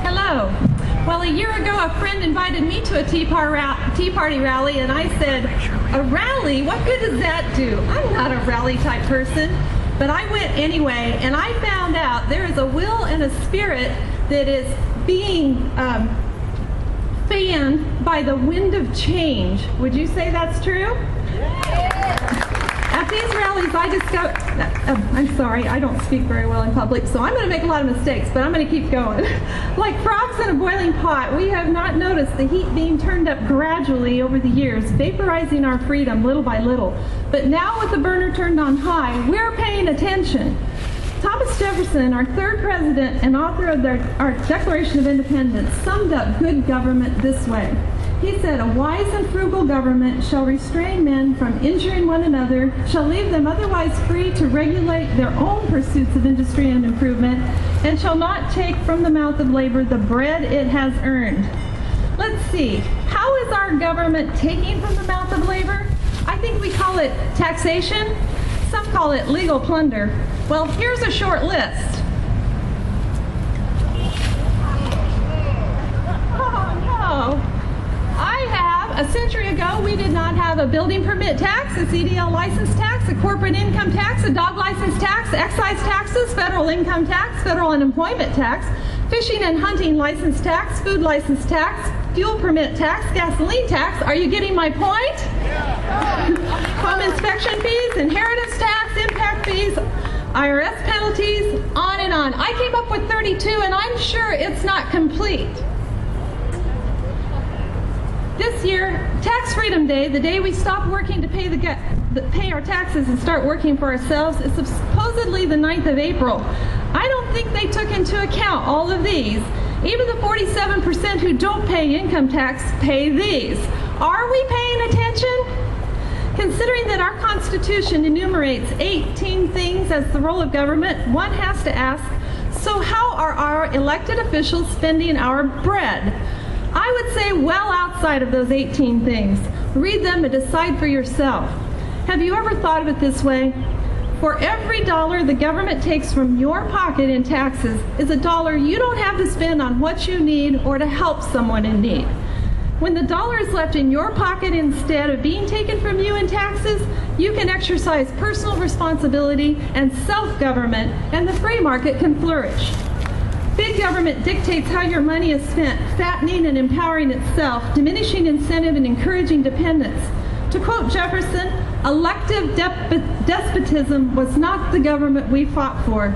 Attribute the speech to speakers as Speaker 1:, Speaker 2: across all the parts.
Speaker 1: Hello. Well, a year ago, a friend invited me to a Tea Party rally, and I said, a rally? What good does that do? I'm not a rally type person. But I went anyway, and I found out there is a will and a spirit that is being fanned by the wind of change. Would you say that's true? At these rallies, I discovered, I'm sorry, I don't speak very well in public, so I'm going to make a lot of mistakes, but I'm going to keep going. Like frogs in a boiling pot, we have not noticed the heat being turned up gradually over the years, vaporizing our freedom little by little. But now with the burner turned on high, we're paying attention. Thomas Jefferson, our third president and author of our Declaration of Independence, summed up good government this way. He said, a wise and frugal government shall restrain men from injuring one another, shall leave them otherwise free to regulate their own pursuits of industry and improvement, and shall not take from the mouth of labor the bread it has earned. Let's see, how is our government taking from the mouth of labor? I think we call it taxation. Some call it legal plunder. Well, here's a short list. Oh, no. A century ago, we did not have a building permit tax, a CDL license tax, a corporate income tax, a dog license tax, excise taxes, federal income tax, federal unemployment tax, fishing and hunting license tax, food license tax, fuel permit tax, gasoline tax. Are you getting my point? Home inspection fees, inheritance tax, impact fees, IRS penalties, on and on. I came up with 32, and I'm sure it's not complete. This year, Tax Freedom Day, the day we stop working to pay our taxes and start working for ourselves, is supposedly the 9th of April. I don't think they took into account all of these. Even the 47% who don't pay income tax pay these. Are we paying attention? Considering that our Constitution enumerates 18 things as the role of government, one has to ask, so how are our elected officials spending our bread? I would say well outside of those 18 things. Read them and decide for yourself. Have you ever thought of it this way? For every dollar the government takes from your pocket in taxes is a dollar you don't have to spend on what you need or to help someone in need. When the dollar is left in your pocket instead of being taken from you in taxes, you can exercise personal responsibility and self-government, and the free market can flourish. Big government dictates how your money is spent, fattening and empowering itself, diminishing incentive and encouraging dependence. To quote Jefferson, elective despotism was not the government we fought for.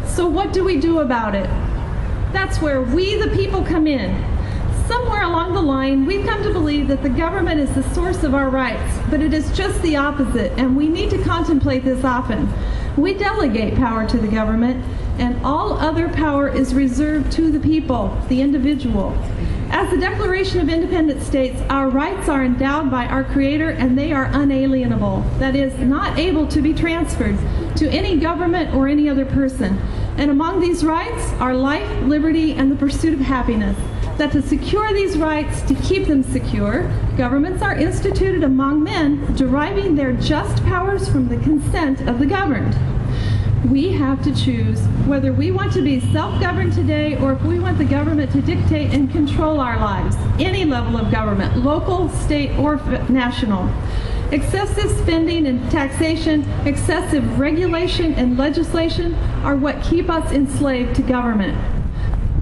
Speaker 1: So what do we do about it? That's where we, the people, come in. Somewhere along the line, we've come to believe that the government is the source of our rights, but it is just the opposite, and we need to contemplate this often. We delegate power to the government, and all other power is reserved to the people, the individual. As the Declaration of Independence states, our rights are endowed by our Creator, and they are unalienable. That is, not able to be transferred to any government or any other person. And among these rights are life, liberty, and the pursuit of happiness. That to secure these rights, to keep them secure, governments are instituted among men, deriving their just powers from the consent of the governed. We have to choose whether we want to be self-governed today or if we want the government to dictate and control our lives, any level of government, local, state, or national. Excessive spending and taxation, excessive regulation and legislation are what keep us enslaved to government.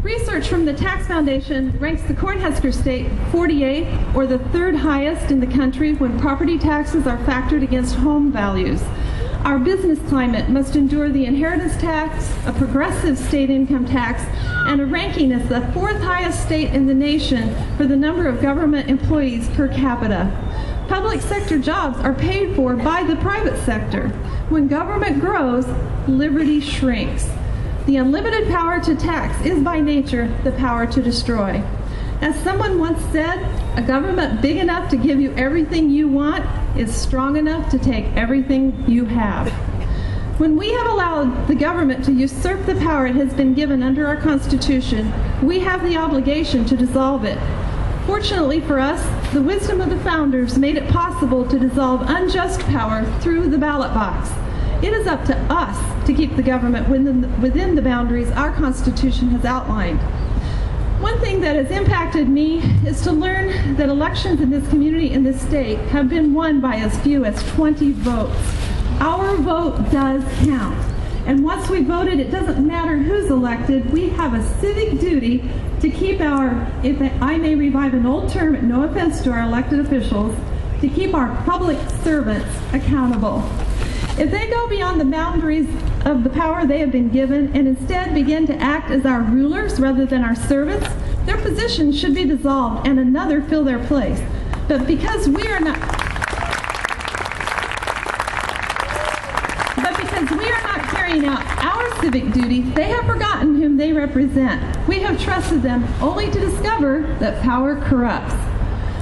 Speaker 1: Research from the Tax Foundation ranks the Cornhusker State 48th, or the third highest in the country when property taxes are factored against home values. Our business climate must endure the inheritance tax, a progressive state income tax, and a ranking as the fourth highest state in the nation for the number of government employees per capita. Public sector jobs are paid for by the private sector. When government grows, liberty shrinks. The unlimited power to tax is by nature the power to destroy. As someone once said, a government big enough to give you everything you want is strong enough to take everything you have. When we have allowed the government to usurp the power it has been given under our Constitution, we have the obligation to dissolve it. Fortunately for us, the wisdom of the founders made it possible to dissolve unjust power through the ballot box. It is up to us to keep the government within the boundaries our Constitution has outlined. One thing that has impacted me is to learn that elections in this community, in this state, have been won by as few as 20 votes. Our vote does count. And once we voted, it doesn't matter who's elected, we have a civic duty to keep our, if I may revive an old term, no offense to our elected officials, to keep our public servants accountable. If they go beyond the boundaries of the power they have been given and instead begin to act as our rulers rather than our servants, their positions should be dissolved and another fill their place. But because we are not carrying out our civic duty, they have forgotten whom they represent. We have trusted them only to discover that power corrupts.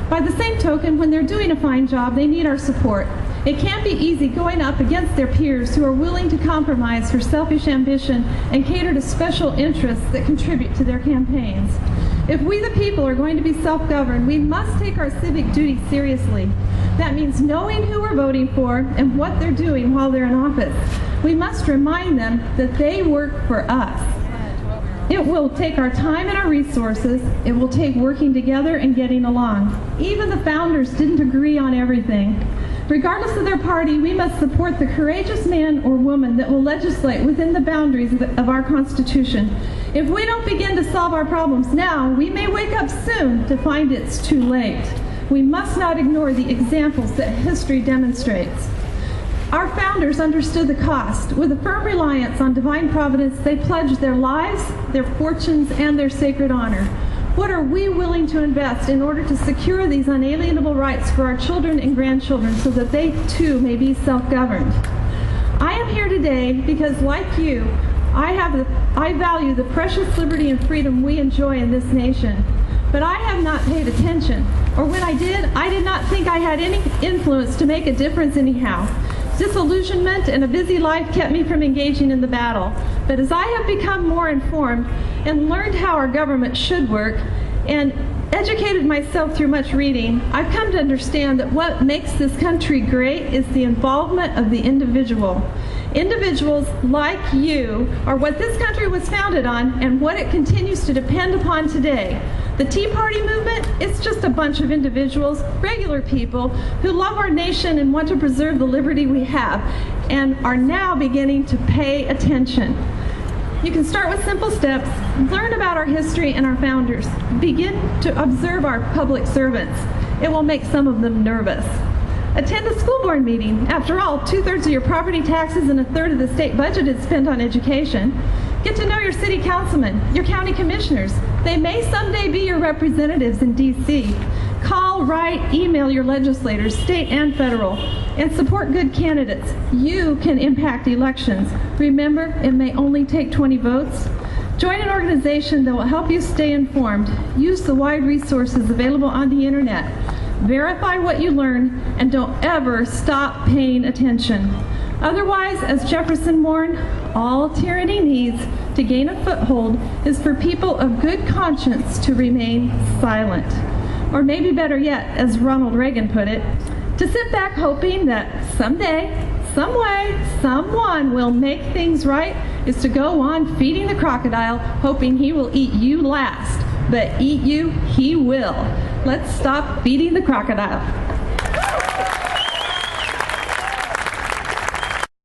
Speaker 1: By the same token, when they're doing a fine job, they need our support. It can't be easy going up against their peers who are willing to compromise for selfish ambition and cater to special interests that contribute to their campaigns. If we the people are going to be self-governed, we must take our civic duty seriously. That means knowing who we're voting for and what they're doing while they're in office. We must remind them that they work for us. It will take our time and our resources. It will take working together and getting along. Even the founders didn't agree on everything. Regardless of their party, we must support the courageous man or woman that will legislate within the boundaries of our Constitution. If we don't begin to solve our problems now, we may wake up soon to find it's too late. We must not ignore the examples that history demonstrates. Our founders understood the cost. With a firm reliance on divine providence, they pledged their lives, their fortunes, and their sacred honor. What are we willing to invest in order to secure these unalienable rights for our children and grandchildren so that they too may be self-governed? I am here today because, like you, I value the precious liberty and freedom we enjoy in this nation. But I have not paid attention, or when I did not think I had any influence to make a difference anyhow. Disillusionment and a busy life kept me from engaging in the battle. But as I have become more informed and learned how our government should work and educated myself through much reading, I've come to understand that what makes this country great is the involvement of the individual. Individuals like you are what this country was founded on and what it continues to depend upon today. The Tea Party movement, it's just a bunch of individuals, regular people, who love our nation and want to preserve the liberty we have and are now beginning to pay attention. You can start with simple steps, learn about our history and our founders, begin to observe our public servants. It will make some of them nervous. Attend a school board meeting. After all, 2/3 of your property taxes and 1/3 of the state budget is spent on education. Get to know your city councilmen, your county commissioners. They may someday be your representatives in D.C. Call, write, email your legislators, state and federal, and support good candidates. You can impact elections. Remember, it may only take 20 votes. Join an organization that will help you stay informed. Use the wide resources available on the internet. Verify what you learn, and don't ever stop paying attention. Otherwise, as Jefferson warned, all tyranny needs to gain a foothold is for people of good conscience to remain silent. Or maybe better yet, as Ronald Reagan put it, to sit back hoping that someday, some way, someone will make things right is to go on feeding the crocodile, hoping he will eat you last. But eat you, he will. Let's stop feeding the crocodile.